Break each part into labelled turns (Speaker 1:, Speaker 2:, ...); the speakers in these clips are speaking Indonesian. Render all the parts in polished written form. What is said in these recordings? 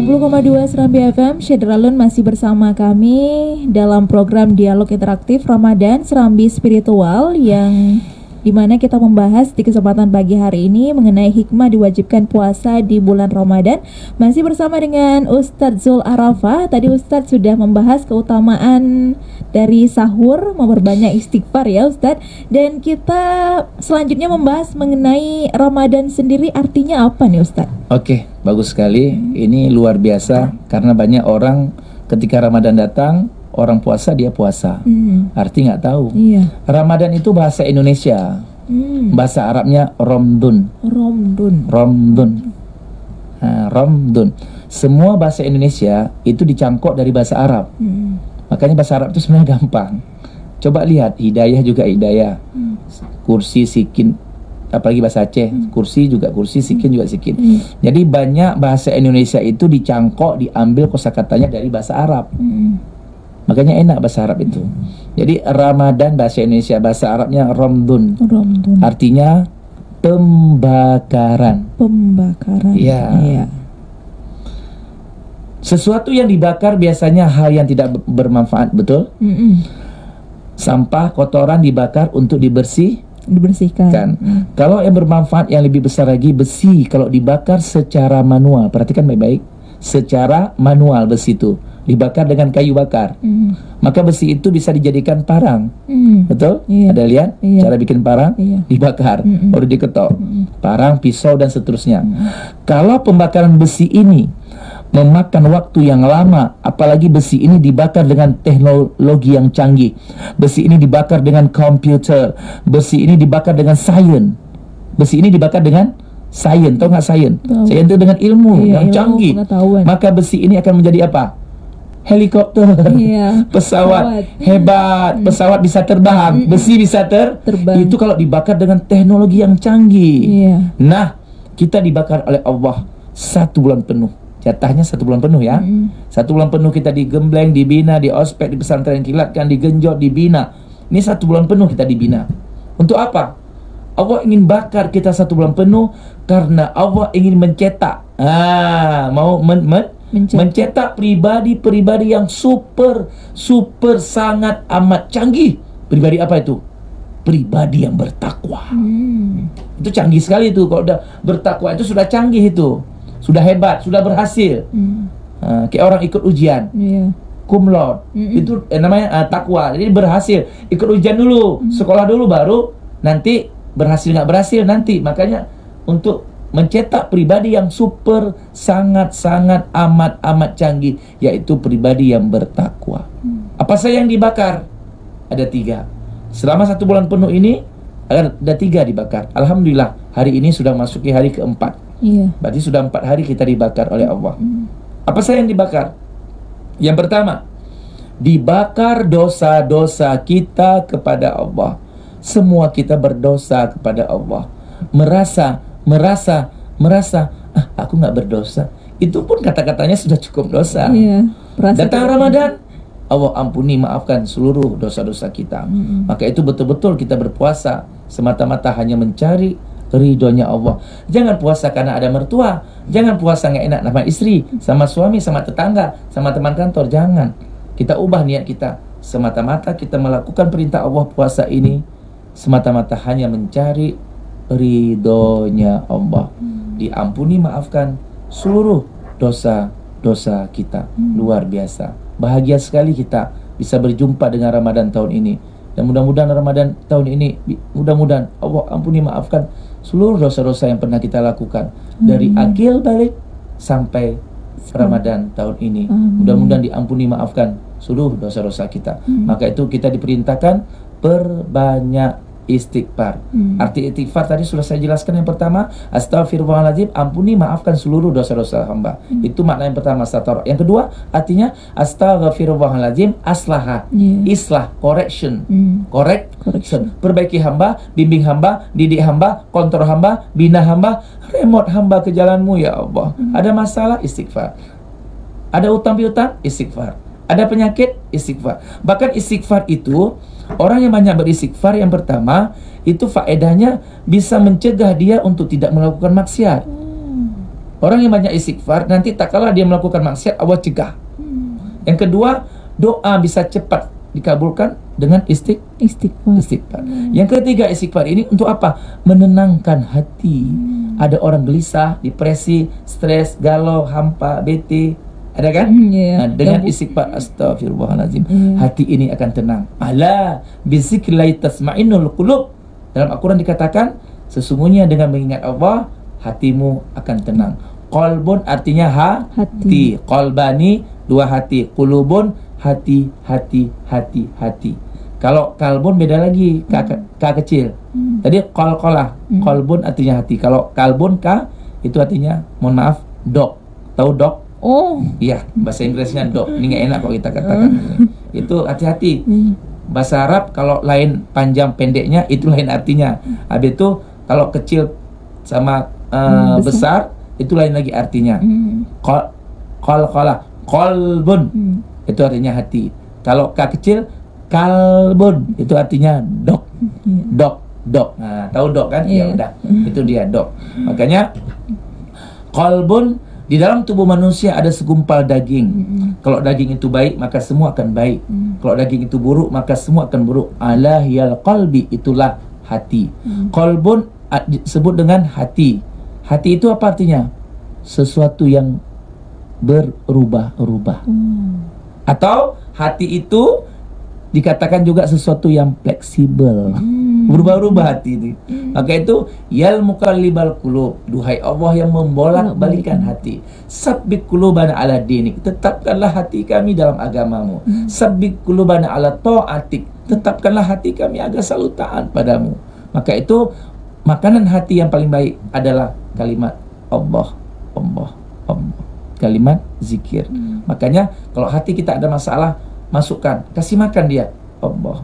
Speaker 1: 90,2 Serambi FM, Syedralun masih bersama kami dalam program Dialog Interaktif Ramadan Serambi Spiritual yang dimana kita membahas di kesempatan pagi hari ini mengenai hikmah diwajibkan puasa di bulan Ramadan. Masih bersama dengan Ustadz Zul Arafah. Tadi Ustadz sudah membahas keutamaan dari sahur, memperbanyak istighfar ya Ustadz. Dan kita selanjutnya membahas mengenai Ramadan sendiri, artinya apa nih Ustadz?
Speaker 2: Oke, bagus sekali. Ini luar biasa karena banyak orang ketika Ramadan datang, orang puasa dia puasa, arti nggak tahu. Ramadan itu bahasa Indonesia, bahasa Arabnya Romdun. Romdun. Semua bahasa Indonesia itu dicangkok dari bahasa Arab. Makanya bahasa Arab itu sebenarnya gampang. Coba lihat, hidayah juga hidayah, kursi, sikin, apalagi bahasa Aceh, kursi juga kursi, sikin juga sikin. Jadi banyak bahasa Indonesia itu dicangkok, diambil kosakatanya dari bahasa Arab. Makanya enak bahasa Arab itu. Jadi Ramadan bahasa Indonesia, bahasa Arabnya Romdun. Artinya pembakaran. Ya. Sesuatu yang dibakar biasanya hal yang tidak bermanfaat, betul? Sampah, kotoran dibakar untuk dibersihkan. Kalau yang bermanfaat yang lebih besar lagi, besi kalau dibakar secara manual. Perhatikan baik-baik. Secara manual besi itu dibakar dengan kayu bakar, maka besi itu bisa dijadikan parang. Betul? Ada lihat cara bikin parang? Dibakar, baru diketok. Parang, pisau dan seterusnya. Kalau pembakaran besi ini memakan waktu yang lama, apalagi besi ini dibakar dengan teknologi yang canggih, besi ini dibakar dengan komputer, besi ini dibakar dengan sains, besi ini dibakar dengan sains. Tahu nggak sains? Sains itu dengan ilmu yang canggih. Maka besi ini akan menjadi apa? Helikopter, pesawat hebat, pesawat bisa terbang, besi bisa terbang. Itu kalau dibakar dengan teknologi yang canggih. Nah, kita dibakar oleh Allah 1 bulan penuh. Jatahnya 1 bulan penuh ya. 1 bulan penuh kita digembleng, dibina, di ospek, di pesantren kilatkan, digenjot, dibina. Ini 1 bulan penuh kita dibina. Untuk apa? Allah ingin bakar kita 1 bulan penuh karena Allah ingin mencetak. Mencetak pribadi-pribadi yang super sangat amat canggih. Pribadi apa itu? Pribadi yang bertakwa. Itu canggih sekali itu. Kalau udah bertakwa itu sudah canggih itu. Sudah hebat, sudah berhasil. Kayak orang ikut ujian. Cum laude. Itu namanya takwa. Jadi berhasil. Ikut ujian dulu, sekolah dulu, baru nanti berhasil nggak berhasil nanti. Makanya untuk mencetak pribadi yang super sangat amat canggih, yaitu pribadi yang bertakwa. Apa saja yang dibakar? Ada 3. Selama 1 bulan penuh ini ada 3 dibakar. Alhamdulillah, hari ini sudah masuki hari ke-4. Berarti sudah 4 hari kita dibakar oleh Allah. Apa saja yang dibakar? Yang pertama, dibakar dosa-dosa kita kepada Allah. Semua kita berdosa kepada Allah. Merasa aku nggak berdosa. Itu pun kata-katanya sudah cukup dosa. Datang Ramadan, Allah ampuni, maafkan seluruh dosa-dosa kita. Maka itu betul-betul kita berpuasa semata-mata hanya mencari ridhonya Allah. Jangan puasa karena ada mertua. Jangan puasa nggak enak sama istri, sama suami, sama tetangga, sama teman kantor. Jangan. Kita ubah niat kita. Semata-mata kita melakukan perintah Allah puasa ini semata-mata hanya mencari ridhonya Allah. Diampuni, maafkan seluruh dosa-dosa kita. Luar biasa. Bahagia sekali kita bisa berjumpa dengan Ramadan tahun ini. Dan mudah-mudahan Ramadan tahun ini, mudah-mudahan Allah ampuni, maafkan seluruh dosa-dosa yang pernah kita lakukan. Dari akil balik sampai Ramadan tahun ini. Mudah-mudahan diampuni, maafkan seluruh dosa-dosa kita. Maka itu kita diperintahkan perbanyak istighfar. Arti istighfar tadi sudah saya jelaskan. Yang pertama, astaghfirullahaladzim, ampuni, maafkan seluruh dosa-dosa hamba. Itu makna yang pertama, astaghfirullah. Yang kedua, artinya astaghfirullahaladzim, aslaha, islah, correction, correction, perbaiki hamba, bimbing hamba, didik hamba, kontrol hamba, bina hamba, remote hamba ke jalanmu ya Allah. Ada masalah, istighfar. Ada utang piutang, istighfar. Ada penyakit, istighfar. Bahkan istighfar itu, orang yang banyak beristighfar, yang pertama itu faedahnya bisa mencegah dia untuk tidak melakukan maksiat. Orang yang banyak istighfar, nanti tak kalah dia melakukan maksiat, Allah cegah. Yang kedua, doa bisa cepat dikabulkan dengan istighfar. Yang ketiga, istighfar ini untuk apa? Menenangkan hati. Ada orang gelisah, depresi, stres, galau, hampa, bete, ada kan? Nah, dengan istighfar, astagfirullahaladzim, hati ini akan tenang. Ala bizikrillah tasma'innul qulub. Dalam Al-Quran dikatakan, sesungguhnya dengan mengingat Allah, hatimu akan tenang. Qalbun artinya hati. Qalbani, dua hati. Qulubun, hati. Kalau kalbun beda lagi, k kecil. Tadi qalqalah, qalbun artinya hati. Kalau kalbun k itu artinya, mohon maaf, dog. Tahu dog?
Speaker 1: Oh.
Speaker 2: Iya, bahasa Inggrisnya dog. Ini nggak enak kalau kita katakan. Itu hati-hati. Bahasa Arab kalau lain panjang pendeknya itu lain artinya. Habis itu kalau kecil sama besar itu lain lagi artinya. Qalqalah, qalbun itu artinya hati. Kalau k kecil, kalbun itu artinya dog. Dog. Nah, tahu dog kan? Ya udah, itu dia dog. Makanya qalbun, di dalam tubuh manusia ada segumpal daging. Kalau daging itu baik, maka semua akan baik. Kalau daging itu buruk, maka semua akan buruk. Ala hiyal qalbi, itulah hati. Qalbun disebut dengan hati. Hati itu apa artinya? Sesuatu yang berubah-ubah. Atau hati itu dikatakan juga sesuatu yang fleksibel. Berubah-ubah hati ini. Maka itu, yal mukallibal qulub, duhai Allah yang membolak-balikan hati. Sabbit qulubana ala dinik, tetapkanlah hati kami dalam agamamu. Sabbit qulubana ala ta'atik, tetapkanlah hati kami agar selalu taat padamu. Maka itu, makanan hati yang paling baik adalah kalimat Allah. Kalimat zikir. Makanya kalau hati kita ada masalah, masukkan, kasih makan dia Allah.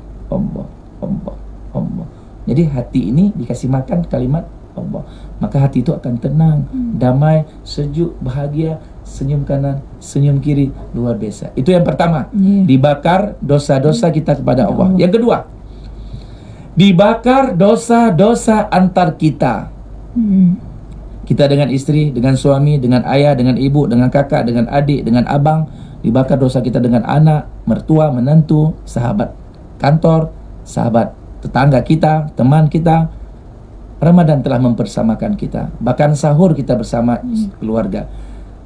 Speaker 2: Jadi hati ini dikasih makan kalimat Allah, maka hati itu akan tenang, damai, sejuk, bahagia, senyum kanan, senyum kiri, luar biasa. Itu yang pertama, dibakar dosa-dosa kita kepada Allah. Yang kedua, dibakar dosa-dosa antar kita. Kita dengan istri, dengan suami, dengan ayah, dengan ibu, dengan kakak, dengan adik, dengan abang. Dibakar dosa kita dengan anak, mertua, menantu, sahabat kantor, sahabat tetangga kita, teman kita. Ramadan telah mempersamakan kita. Bahkan sahur kita bersama keluarga.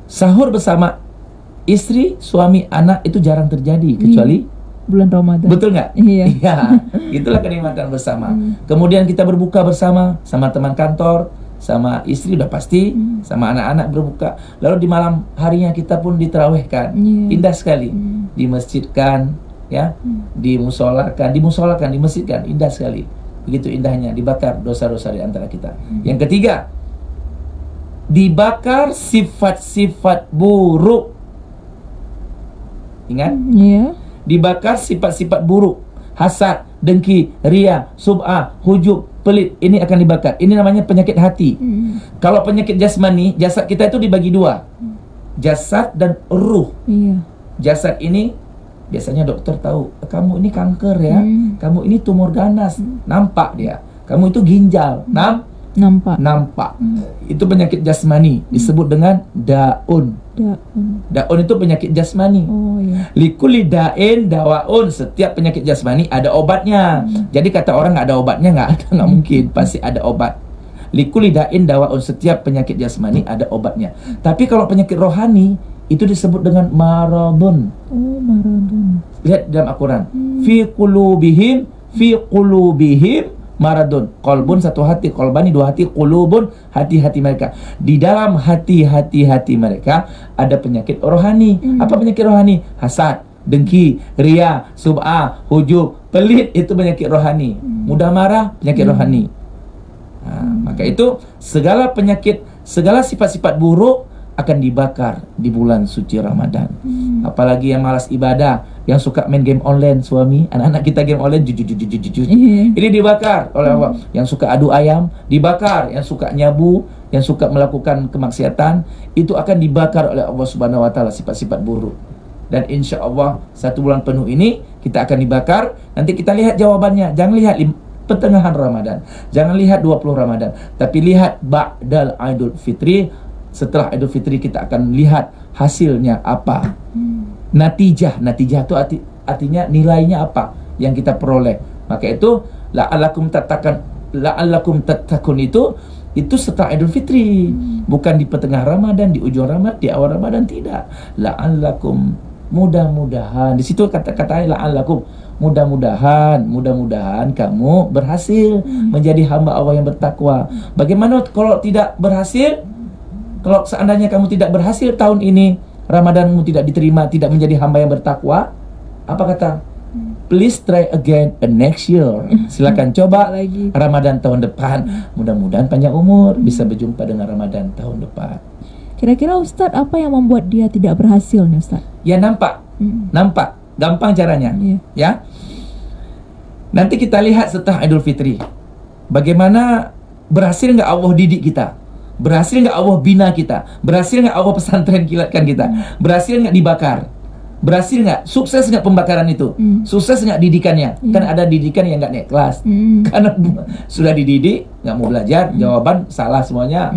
Speaker 2: Sahur bersama istri, suami, anak itu jarang terjadi kecuali
Speaker 1: bulan Ramadan.
Speaker 2: Betul nggak? Iya. Itulah kenikmatan bersama. Kemudian kita berbuka bersama, sama teman kantor, sama istri udah pasti, sama anak-anak berbuka. Lalu di malam harinya kita pun diterawihkan. Indah sekali. Dimasjidkan, ya, dimusolakan, dimasjidkan, indah sekali. Begitu indahnya, dibakar dosa-dosa di antara kita. Yang ketiga, dibakar sifat-sifat buruk. Ingat? Dibakar sifat-sifat buruk. Hasad, dengki, ria, sub'ah, hujub, pelit. Ini akan dibakar. Ini namanya penyakit hati. Kalau penyakit jasmani, jasad kita itu dibagi dua, jasad dan ruh. Jasad ini biasanya dokter tahu, kamu ini kanker ya, kamu ini tumor ganas, nampak dia. Kamu itu ginjal, nampak. Itu penyakit jasmani, disebut dengan daun. Daun itu penyakit jasmani. Likuli dain dawaun, setiap penyakit jasmani ada obatnya. Jadi kata orang nggak ada obatnya, nggak mungkin, pasti ada obat. Likuli dain dawaun, setiap penyakit jasmani ada obatnya. Tapi kalau penyakit rohani itu disebut dengan maradun. Maradun. Lihat dalam Al-Quran. Fi qulubihim maradun. Qalbun satu hati, qalbani dua hati, qulubun hati-hati mereka. Di dalam hati-hati mereka ada penyakit rohani. Apa penyakit rohani? Hasad, dengki, ria, sub'ah, hujub, pelit, itu penyakit rohani. Mudah marah, penyakit rohani. Maka itu segala penyakit, segala sifat-sifat buruk akan dibakar di bulan suci Ramadan. Apalagi yang malas ibadah, yang suka main game online, suami, anak-anak kita game online, ini dibakar oleh Allah. Yang suka adu ayam, dibakar. Yang suka nyabu, yang suka melakukan kemaksiatan, itu akan dibakar oleh Allah Subhanahu wa Ta'ala, sifat-sifat buruk. Dan insya Allah 1 bulan penuh ini kita akan dibakar. Nanti kita lihat jawabannya. Jangan lihat pertengahan Ramadan, jangan lihat 20 Ramadan, tapi lihat ba'dal Idul Fitri, setelah Idul Fitri kita akan lihat hasilnya apa. Natijah itu artinya nilainya apa yang kita peroleh. Maka itu la'allakum tattaqun itu setelah Idul Fitri, bukan di pertengah Ramadan, di ujung Ramadan, di awal Ramadan, tidak. La'allakum, mudah-mudahan. Di situ kata-katanya la'allakum, mudah-mudahan kamu berhasil menjadi hamba Allah yang bertakwa. Bagaimana kalau tidak berhasil? Kalau seandainya kamu tidak berhasil tahun ini, Ramadanmu tidak diterima, tidak menjadi hamba yang bertakwa, apa kata? Please try again next year. Silakan coba lagi Ramadan tahun depan. Mudah-mudahan panjang umur, bisa berjumpa dengan Ramadan tahun depan.
Speaker 1: Kira-kira Ustadz, apa yang membuat dia tidak berhasil nih Ustadz?
Speaker 2: Ya nampak, gampang caranya. Ya. Nanti kita lihat setelah Idul Fitri, bagaimana berhasil nggak Allah didik kita? Berhasil nggak Allah bina kita? Berhasil nggak Allah pesantren kilatkan kita? Berhasil nggak dibakar? Berhasil nggak? Sukses nggak pembakaran itu? Sukses nggak didikannya? Kan ada didikan yang nggak naik kelas, karena sudah dididik nggak mau belajar, jawaban salah semuanya.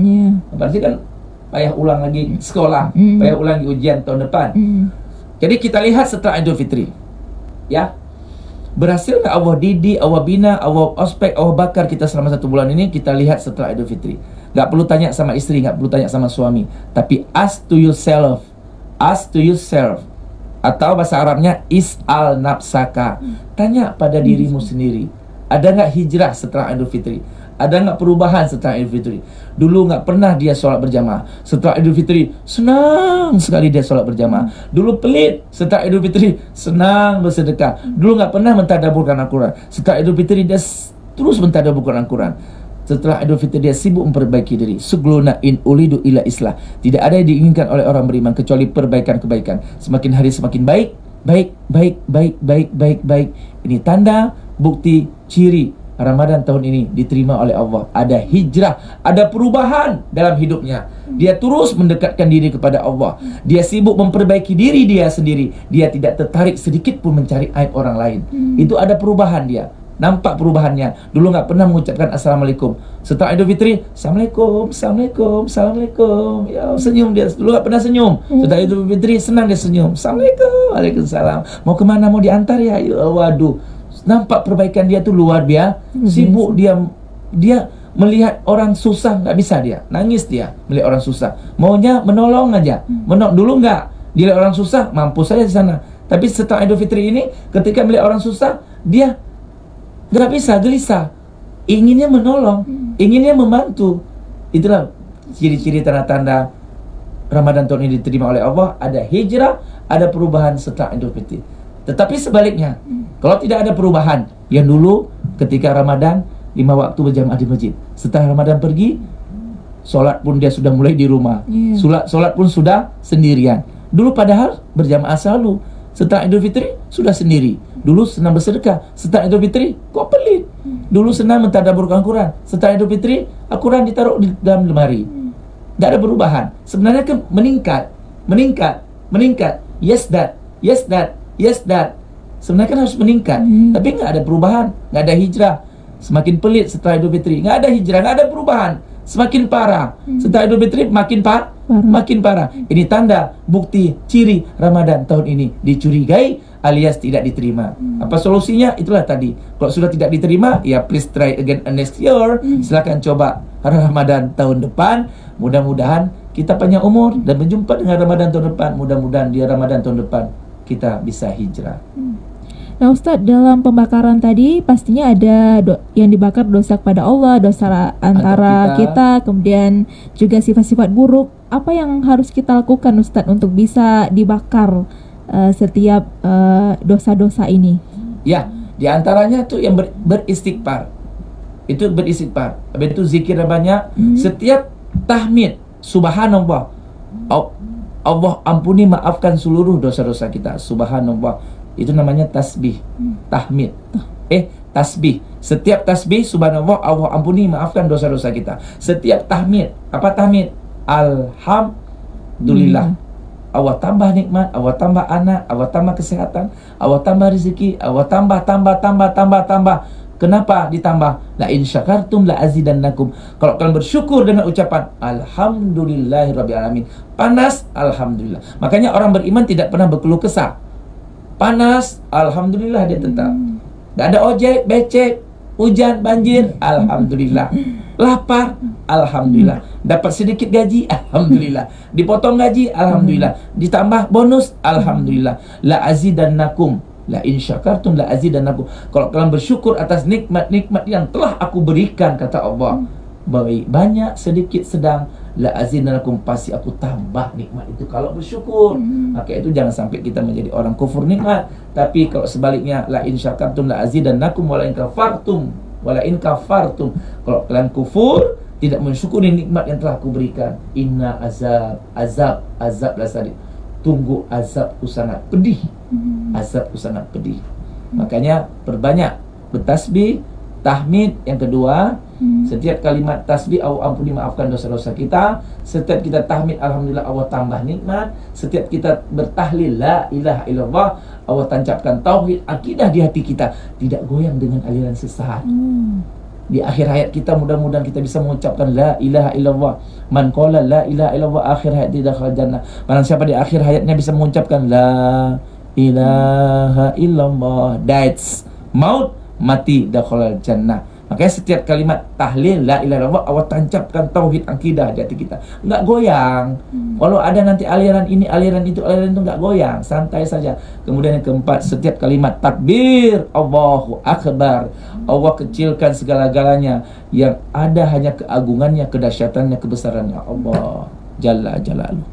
Speaker 2: Berarti kan payah ulang lagi sekolah, payah ulang lagi ujian tahun depan. Jadi kita lihat setelah Idul Fitri, ya, berhasil nggak Allah didik, Allah bina, Allah ospek, Allah bakar kita selama 1 bulan ini? Kita lihat setelah Idul Fitri. Nggak perlu tanya sama istri, nggak perlu tanya sama suami, tapi ask to yourself, atau bahasa Arabnya is'al nafsaka. Tanya pada dirimu sendiri, ada nggak hijrah setelah Idul Fitri? Ada nggak perubahan setelah Idul Fitri? Dulu nggak pernah dia sholat berjamaah, setelah Idul Fitri senang sekali dia sholat berjamaah. Dulu pelit, setelah Idul Fitri senang bersedekah. Dulu nggak pernah mentadaburkan Al-Quran, setelah Idul Fitri dia terus mentadaburkan Al-Quran. Setelah Idul Fitri dia sibuk memperbaiki diri. Sugluna in ulidu ila islah. Tidak ada yang diinginkan oleh orang beriman kecuali perbaikan-kebaikan. Semakin hari semakin baik. Ini tanda, bukti, ciri Ramadan tahun ini diterima oleh Allah. Ada hijrah, ada perubahan dalam hidupnya. Dia terus mendekatkan diri kepada Allah. Dia sibuk memperbaiki diri dia sendiri. Dia tidak tertarik sedikit pun mencari aib orang lain. Itu ada perubahan dia. Nampak perubahannya. Dulu nggak pernah mengucapkan Assalamualaikum. Setelah Idul Fitri, Assalamualaikum. Ya, senyum dia. Dulu nggak pernah senyum. Setelah Idul Fitri, senang dia senyum. Assalamualaikum. Waalaikumsalam. Mau kemana? Mau diantar ya? Waduh. Nampak perbaikan dia tuh luar biasa. Sibuk dia melihat orang susah, nggak bisa dia. Nangis dia melihat orang susah. Maunya menolong aja. Dulu nggak. Dia lihat orang susah, mampu saja di sana. Tapi setelah Idul Fitri ini, ketika melihat orang susah, dia nggak bisa, gelisah, inginnya menolong, inginnya membantu. Itulah ciri-ciri tanda-tanda Ramadan tahun ini diterima oleh Allah. Ada hijrah, ada perubahan setelah Idul Fitri. Tetapi sebaliknya, kalau tidak ada perubahan, yang dulu ketika Ramadan 5 waktu berjamaah di masjid, setelah Ramadan pergi, sholat pun dia sudah mulai di rumah, sholat pun sudah sendirian. Dulu padahal berjamaah selalu. Setelah Idul Fitri sudah sendiri. Dulu senang bersedekah, setelah Idul Fitri kok pelit. Dulu senang mentadaburkan Al-Quran, setelah Idul Fitri Al-Quran ditaruh di dalam lemari. Tidak ada perubahan. Sebenarnya kan meningkat. Yes that. Sebenarnya kan harus meningkat, tapi nggak ada perubahan, nggak ada hijrah. Semakin pelit setelah Idul Fitri, nggak ada hijrah, nggak ada perubahan. Semakin parah. Setelah Idul Fitri makin parah. Ini tanda, bukti, ciri Ramadan tahun ini dicurigai alias tidak diterima. Apa solusinya? Itulah tadi. Kalau sudah tidak diterima, ya please try again next year. Silakan coba Ramadan tahun depan. Mudah-mudahan kita panjang umur dan berjumpa dengan Ramadan tahun depan. Mudah-mudahan di Ramadan tahun depan kita bisa hijrah.
Speaker 1: Nah Ustadz, dalam pembakaran tadi pastinya ada yang dibakar dosa kepada Allah, dosa antara kita, kemudian juga sifat-sifat buruk. Apa yang harus kita lakukan Ustadz untuk bisa dibakar setiap dosa-dosa ini? Ya,
Speaker 2: diantaranya tuh yang beristighfar. Itu beristighfar. Habis itu zikir banyak. Setiap tahmid, subhanallah, Allah ampuni, maafkan seluruh dosa-dosa kita. Subhanallah. Itu namanya tasbih, tahmid. Tasbih. Setiap tasbih, subhanallah, Allah ampuni, maafkan dosa-dosa kita. Setiap tahmid, apa tahmid? Alhamdulillah. Allah tambah nikmat, Allah tambah anak, Allah tambah kesehatan, Allah tambah rezeki, Allah tambah. Kenapa ditambah? La in syakartum la azidannakum. Kalau kalian bersyukur dengan ucapan alhamdulillahirabbil alamin. Panas, alhamdulillah. Makanya orang beriman tidak pernah berkeluh kesah. Panas, alhamdulillah dia tetap. Gak ada ojek, becek, hujan, banjir, alhamdulillah. Lapar, alhamdulillah. Dapat sedikit gaji, alhamdulillah. Dipotong gaji, alhamdulillah. Ditambah bonus, alhamdulillah. La azidannakum. La in syakartum la azidannakum. Kalau kalian bersyukur atas nikmat-nikmat yang telah aku berikan, kata Allah, baik banyak sedikit sedang, la azidannakum, pasti aku tambah nikmat itu kalau bersyukur. Maka itu jangan sampai kita menjadi orang kufur nikmat. Tapi kalau sebaliknya, la in syakartum la azidannakum wa la in kafartum, kalau kalian kufur, tidak mensyukuri nikmat yang telah aku berikan, inna azab lah sadid. Tunggu azabku sangat pedih. Azabku sangat pedih. Makanya perbanyak bertasbih, tahmid. Yang kedua, setiap kalimat tasbih, Allah ampuni maafkan dosa-dosa kita. Setiap kita tahmid, alhamdulillah, Allah tambah nikmat. Setiap kita bertahlil la ilaha illallah, Allah tancapkan tauhid, akidah di hati kita, tidak goyang dengan aliran sesat. Di akhir hayat kita mudah-mudahan kita bisa mengucapkan la ilaha illallah. Man qala la ilaha illallah akhir hayat di dakhal jannah. Barang siapa di akhir hayatnya bisa mengucapkan la ilaha illallah, that's maut, mati, dakhal jannah. Makanya setiap kalimat tahlil la ilaha illallah, Allah tancapkan tauhid akidah di hati kita. Enggak goyang. Walau ada nanti aliran ini, aliran itu, aliran itu, enggak goyang, santai saja. Kemudian yang keempat, setiap kalimat takbir, Allahu akbar, Allah kecilkan segala-galanya. Yang ada hanya keagungannya, kedahsyatannya, kebesarannya Allah Jalla Jalaluh.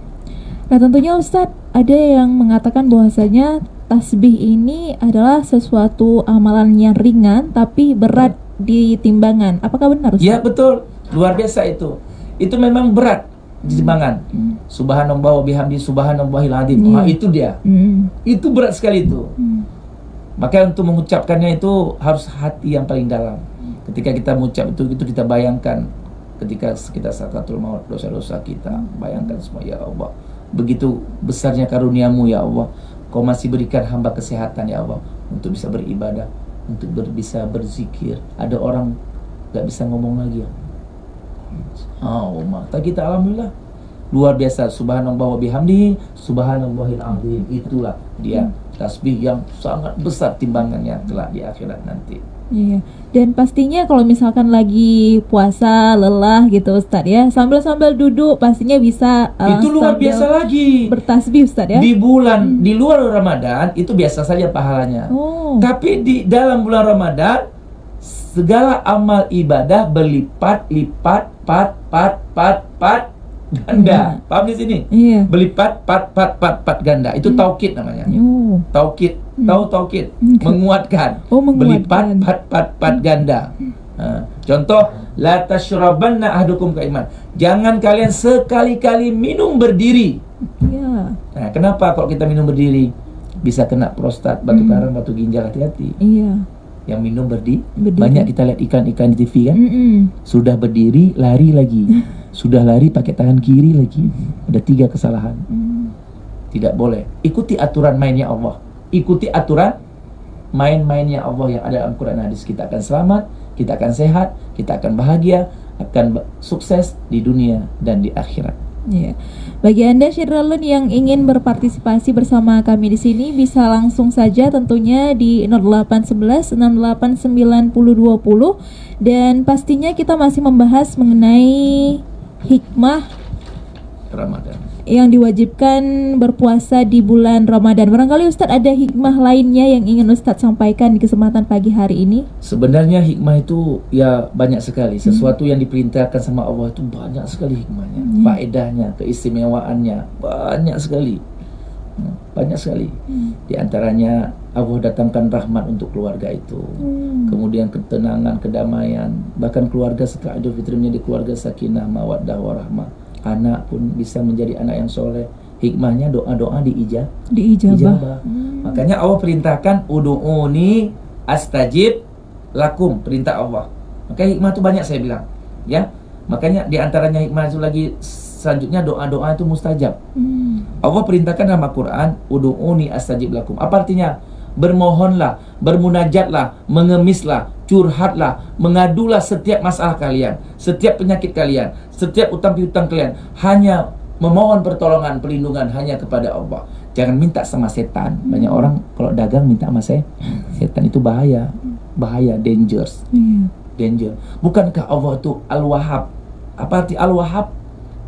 Speaker 1: Nah tentunya Ustadz, ada yang mengatakan bahwasanya tasbih ini adalah sesuatu amalan yang ringan tapi berat di timbangan. Apakah benar Ustaz?
Speaker 2: Ya betul, luar biasa itu. Itu memang berat di timbangan. Subhanallah wa bihamdi subhanallahil azim. Itu dia. Itu berat sekali itu. Maka untuk mengucapkannya itu harus hati yang paling dalam. Ketika kita mengucap itu kita bayangkan ketika kita sakaratul maut, dosa-dosa kita, bayangkan semua, ya Allah, begitu besarnya karuniamu ya Allah, Kau masih berikan hamba kesehatan ya Allah untuk bisa beribadah, untuk bisa berzikir. Ada orang gak bisa ngomong lagi ya. Maka kita alhamdulillah luar biasa, subhanallah wa bihamdihi subhanallahil azim. Itulah dia tasbih yang sangat besar timbangannya kelak di akhirat nanti.
Speaker 1: Iya. Dan pastinya kalau misalkan lagi puasa lelah gitu Ustadz ya, sambil duduk pastinya bisa
Speaker 2: itu luar biasa lagi
Speaker 1: bertasbih Ustadz ya.
Speaker 2: Di bulan di luar Ramadan itu biasa saja pahalanya. Tapi di dalam bulan Ramadan segala amal ibadah berlipat-lipat pat ganda. Paham di sini?
Speaker 1: Iya.
Speaker 2: Berlipat pat ganda. Itu taukid namanya. Taukid. Tahu taukid, menguatkan. Berlipat pat ganda. Contoh, la tashrabanna ahdukum kaiman. Jangan kalian sekali-kali minum berdiri.
Speaker 1: Iya.
Speaker 2: Nah, kenapa kalau kita minum berdiri bisa kena prostat, batu karang, batu ginjal, hati-hati.
Speaker 1: Iya.
Speaker 2: Yang minum berdiri. Banyak kita lihat ikan-ikan di TV kan. Sudah berdiri lari lagi. Sudah lari pakai tangan kiri lagi. Ada 3 kesalahan. Tidak boleh. Ikuti aturan mainnya Allah. Ikuti aturan main-mainnya Allah yang ada dalam Quran hadis. Kita akan selamat, kita akan sehat, kita akan bahagia, akan sukses di dunia dan di akhirat.
Speaker 1: Iya. Bagi Anda Syedrolun yang ingin berpartisipasi bersama kami di sini bisa langsung saja tentunya di 0811 689 1020, dan pastinya kita masih membahas mengenai hikmah
Speaker 2: Ramadan
Speaker 1: yang diwajibkan berpuasa di bulan Ramadan. Barangkali Ustadz ada hikmah lainnya yang ingin Ustadz sampaikan di kesempatan pagi hari ini?
Speaker 2: Sebenarnya hikmah itu ya banyak sekali. Sesuatu yang diperintahkan sama Allah itu banyak sekali hikmahnya, faedahnya, keistimewaannya banyak sekali. Banyak sekali. Di antaranya Allah datangkan rahmat untuk keluarga itu. Kemudian ketenangan, kedamaian. Bahkan keluarga setelah Idul Fitri menjadi keluarga sakinah, mawaddah, warahmah. Anak pun bisa menjadi anak yang soleh. Hikmahnya doa-doa diijabah. Makanya Allah perintahkan ud'uni astajib lakum, perintah Allah. Maka hikmah itu banyak saya bilang, ya. Makanya di antaranya hikmah itu lagi selanjutnya doa-doa itu mustajab. Allah perintahkan dalam Al-Quran ud'uni astajib lakum. Apa artinya? Bermohonlah, bermunajatlah, mengemislah, curhatlah, mengadulah setiap masalah kalian, setiap penyakit kalian, setiap utang piutang kalian. Hanya memohon pertolongan, perlindungan hanya kepada Allah. Jangan minta sama setan. Banyak orang kalau dagang minta sama setan, itu bahaya. Bahaya, dangerous. Danger. Bukankah Allah itu Al-Wahhab? Apa arti Al-Wahhab?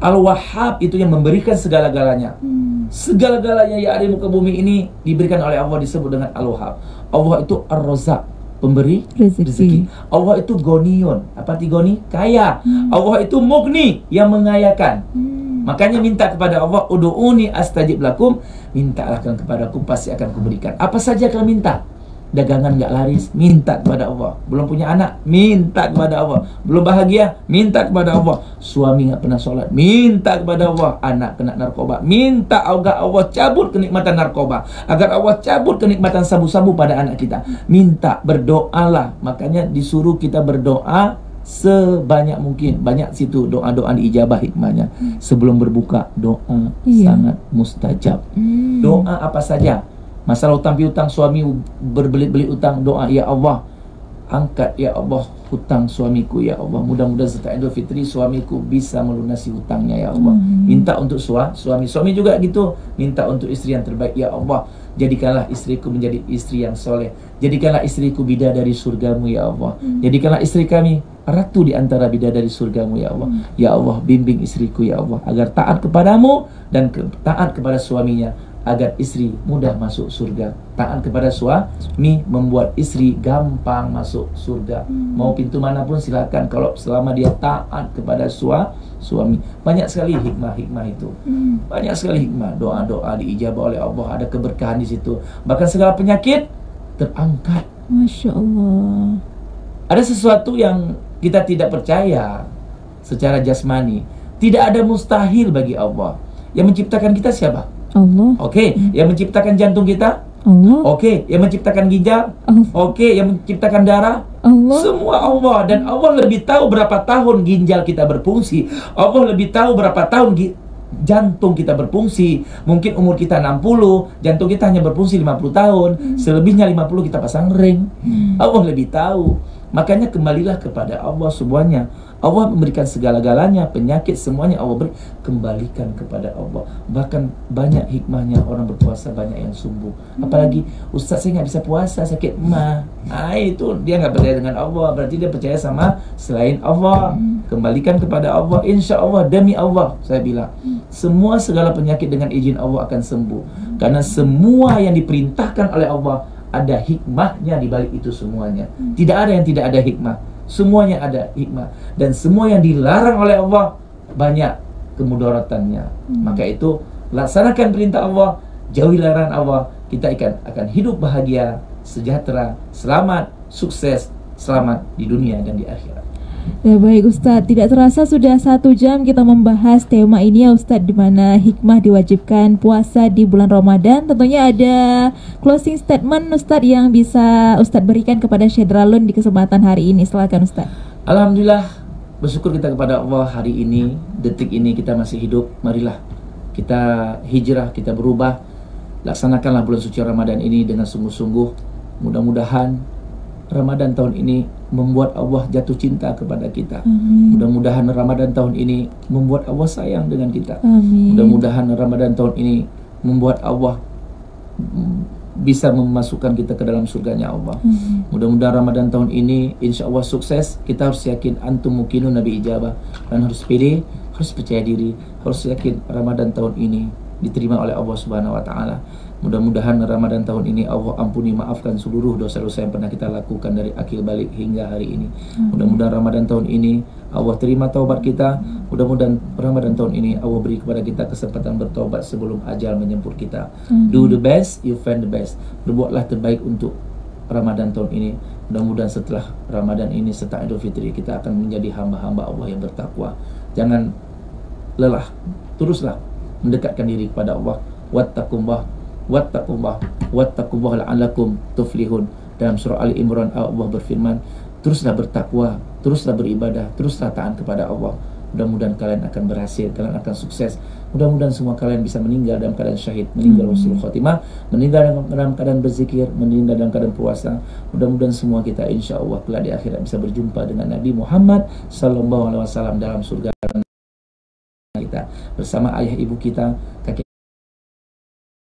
Speaker 2: Al-Wahhab itu yang memberikan segala-galanya. Segala-galanya yang ada di muka bumi ini diberikan oleh Allah, disebut dengan Al-Wahhab. Allah itu Ar-Razzaq, pemberi rezeki. Allah itu Ghaniyun. Apa arti Ghani? Kaya. Allah itu Mughni, yang mengayakan. Makanya minta kepada Allah, ud'uni astajib lakum, mintalah kalian kepadaku, pasti akan kuberikan. Apa saja kalian minta. Dagangan nggak laris, minta kepada Allah. Belum punya anak, minta kepada Allah. Belum bahagia, minta kepada Allah. Suami nggak pernah sholat, minta kepada Allah. Anak kena narkoba, minta agar Allah cabut kenikmatan narkoba, agar Allah cabut kenikmatan sabu-sabu pada anak kita. Minta, berdoalah. Makanya disuruh kita berdoa sebanyak mungkin. Banyak situ doa-doa diijabah hikmahnya. Sebelum berbuka, doa sangat mustajab. Doa apa saja. Masalah utang piutang, suami berbelit-belit utang, doa, ya Allah, angkat ya Allah hutang suamiku, ya Allah. Mudah-mudahan setelah Idul Fitri suamiku bisa melunasi hutangnya, ya Allah. Minta untuk suami juga gitu, minta untuk istri yang terbaik, ya Allah. Jadikanlah istriku menjadi istri yang soleh. Jadikanlah istriku bidadari surgamu, ya Allah. Jadikanlah istri kami ratu di antara bidadari surgamu, ya Allah. Ya Allah, bimbing istriku, ya Allah, agar taat kepadamu dan taat kepada suaminya, agar istri mudah masuk surga. Taat kepada suami membuat istri gampang masuk surga. Mau pintu manapun silakan, kalau selama dia taat kepada suami. Banyak sekali hikmah-hikmah itu. Banyak sekali hikmah. Doa-doa diijabah oleh Allah, ada keberkahan di situ. Bahkan segala penyakit terangkat.
Speaker 1: Masya Allah.
Speaker 2: Ada sesuatu yang kita tidak percaya secara jasmani. Tidak ada mustahil bagi Allah. Yang menciptakan kita siapa?
Speaker 1: Allah.
Speaker 2: Oke, yang menciptakan jantung kita?
Speaker 1: Allah.
Speaker 2: Oke, yang menciptakan ginjal?
Speaker 1: Allah.
Speaker 2: Oke, yang menciptakan darah?
Speaker 1: Allah.
Speaker 2: Semua Allah. Dan Allah lebih tahu berapa tahun ginjal kita berfungsi. Allah lebih tahu berapa tahun jantung kita berfungsi. Mungkin umur kita 60, jantung kita hanya berfungsi 50 tahun. Selebihnya 50 kita pasang ring. Allah lebih tahu. Makanya kembalilah kepada Allah semuanya. Allah memberikan segala-galanya, penyakit semuanya Allah beri, kembalikan kepada Allah. Bahkan banyak hikmahnya orang berpuasa banyak yang sembuh. Apalagi Ustaz saya nggak bisa puasa, sakit emah. Itu dia nggak percaya dengan Allah, berarti dia percaya sama selain Allah. Kembalikan kepada Allah, insya Allah, demi Allah saya bilang, semua segala penyakit dengan izin Allah akan sembuh. Karena semua yang diperintahkan oleh Allah ada hikmahnya di balik itu semuanya. Tidak ada yang tidak ada hikmah. Semuanya ada hikmah. Dan semua yang dilarang oleh Allah banyak kemudaratannya. Maka itu laksanakan perintah Allah, jauhi larangan Allah. Kita akan hidup bahagia, sejahtera, selamat, sukses, selamat di dunia dan di akhirat.
Speaker 1: Ya baik Ustadz, tidak terasa sudah 1 jam kita membahas tema ini ya Ustadz, di mana hikmah diwajibkan puasa di bulan Ramadan. Tentunya ada closing statement Ustadz yang bisa Ustadz berikan kepada Syedralun di kesempatan hari ini. Silakan Ustadz.
Speaker 2: Alhamdulillah, bersyukur kita kepada Allah hari ini, detik ini kita masih hidup. Marilah kita hijrah, kita berubah. Laksanakanlah bulan suci Ramadan ini dengan sungguh-sungguh. Mudah-mudahan Ramadan tahun ini membuat Allah jatuh cinta kepada kita. Mudah-mudahan Ramadan tahun ini membuat Allah sayang dengan kita. Mudah-mudahan Ramadan tahun ini membuat Allah bisa memasukkan kita ke dalam surganya Allah. Mudah-mudahan Ramadan tahun ini insya Allah sukses. Kita harus yakin antum mukinu nabi ijabah, dan harus pede, harus percaya diri, harus yakin Ramadan tahun ini diterima oleh Allah Subhanahu wa taala. Mudah-mudahan Ramadan tahun ini Allah ampuni, maafkan seluruh dosa-dosa yang pernah kita lakukan dari akil balik hingga hari ini. Mudah-mudahan Ramadan tahun ini Allah terima taubat kita. Mudah-mudahan Ramadan tahun ini Allah beri kepada kita kesempatan bertobat sebelum ajal menjemput kita. Do the best, you find the best. Berbuatlah terbaik untuk Ramadan tahun ini. Mudah-mudahan setelah Ramadan ini, setelah Idul Fitri, kita akan menjadi hamba-hamba Allah yang bertakwa. Jangan lelah, teruslah mendekatkan diri kepada Allah. Wattaqullah la'allakum tuflihun. Dalam surah Ali Imran Allah berfirman, teruslah bertakwa, teruslah beribadah, teruslah taat kepada Allah. Mudah-mudahan kalian akan berhasil, kalian akan sukses. Mudah-mudahan semua kalian bisa meninggal dalam keadaan syahid, meninggal husnul khotimah, meninggal dalam keadaan berzikir, meninggal dalam keadaan puasa. Mudah-mudahan semua kita insya Allah kelak di akhirat bisa berjumpa dengan Nabi Muhammad sallallahu alaihi wasallam dalam surga kita, bersama ayah ibu kita, kakek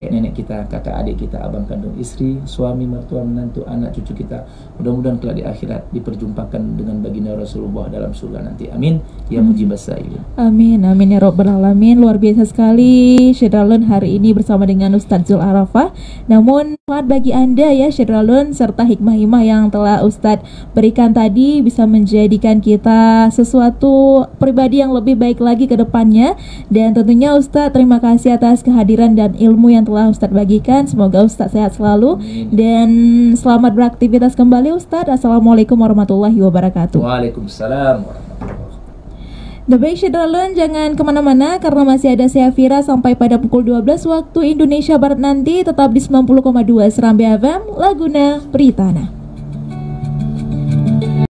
Speaker 2: nenek kita, kakak adik kita, abang kandung, istri, suami, mertua, menantu, anak, cucu kita. Mudah-mudahan kelak di akhirat diperjumpakan dengan baginda Rasulullah dalam surga nanti. Amin ya mujibas sa'ilin.
Speaker 1: Amin, amin ya robbal alamin. Luar biasa sekali Syedralun hari ini bersama dengan Ustadz Zul Arafah. Namun manfaat bagi Anda ya Syedralun, serta hikmah-hikmah yang telah Ustadz berikan tadi bisa menjadikan kita sesuatu pribadi yang lebih baik lagi ke depannya. Dan tentunya Ustadz terima kasih atas kehadiran dan ilmu yang telah Ustadz bagikan. Semoga Ustadz sehat selalu.
Speaker 2: Amin.
Speaker 1: Dan selamat beraktivitas kembali Ustadz. Assalamualaikum warahmatullahi wabarakatuh.
Speaker 2: Waalaikumsalam warahmatullahi wabarakatuh.
Speaker 1: The Baik Syedralun, jangan kemana-mana karena masih ada saya Fira sampai pada pukul 12 waktu Indonesia Barat nanti. Tetap di 90,2 Serambi FM, Laguna Pritana.